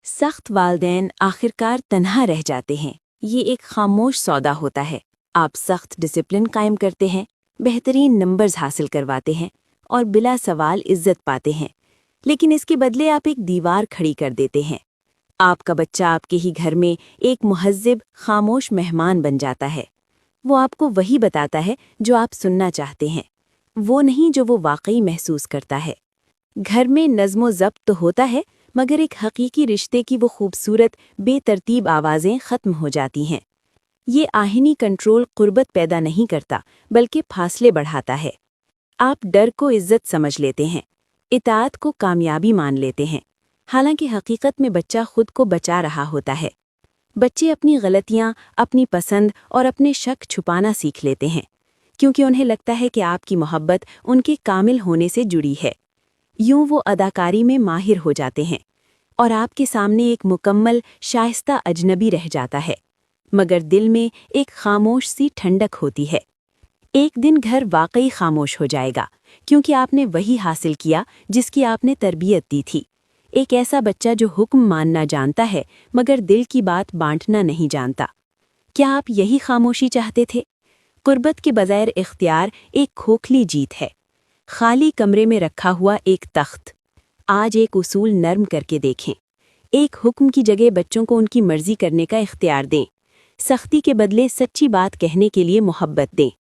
سخت والدین آخرکار تنہا رہ جاتے ہیں۔ یہ ایک خاموش سودا ہوتا ہے۔ آپ سخت ڈسپلن قائم کرتے ہیں، بہترین نمبرز حاصل کرواتے ہیں اور بلا سوال عزت پاتے ہیں، لیکن اس کے بدلے آپ ایک دیوار کھڑی کر دیتے ہیں۔ آپ کا بچہ آپ کے ہی گھر میں ایک مہذب، خاموش مہمان بن جاتا ہے۔ وہ آپ کو وہی بتاتا ہے جو آپ سننا چاہتے ہیں، وہ نہیں جو وہ واقعی محسوس کرتا ہے۔ گھر میں نظم و ضبط تو ہوتا ہے، مگر ایک حقیقی رشتے کی وہ خوبصورت بے ترتیب آوازیں ختم ہو جاتی ہیں۔ یہ آہنی کنٹرول قربت پیدا نہیں کرتا، بلکہ فاصلے بڑھاتا ہے۔ آپ ڈر کو عزت سمجھ لیتے ہیں، اطاعت کو کامیابی مان لیتے ہیں، حالانکہ حقیقت میں بچہ خود کو بچا رہا ہوتا ہے۔ بچے اپنی غلطیاں، اپنی پسند اور اپنے شک چھپانا سیکھ لیتے ہیں، کیونکہ انہیں لگتا ہے کہ آپ کی محبت ان کے کامل ہونے سے جڑی ہے۔ یوں وہ اداکاری میں ماہر ہو جاتے ہیں اور آپ کے سامنے ایک مکمل شائستہ اجنبی رہ جاتا ہے، مگر دل میں ایک خاموش سی ٹھنڈک ہوتی ہے۔ ایک دن گھر واقعی خاموش ہو جائے گا، کیونکہ آپ نے وہی حاصل کیا جس کی آپ نے تربیت دی تھی۔ ایک ایسا بچہ جو حکم ماننا جانتا ہے، مگر دل کی بات بانٹنا نہیں جانتا۔ کیا آپ یہی خاموشی چاہتے تھے؟ قربت کے بغیر اختیار ایک کھوکھلی جیت ہے، خالی کمرے میں رکھا ہوا ایک تخت۔ آج ایک اصول نرم کر کے دیکھیں۔ ایک حکم کی جگہ بچوں کو ان کی مرضی کرنے کا اختیار دیں۔ سختی کے بدلے سچی بات کہنے کے لیے محبت دیں۔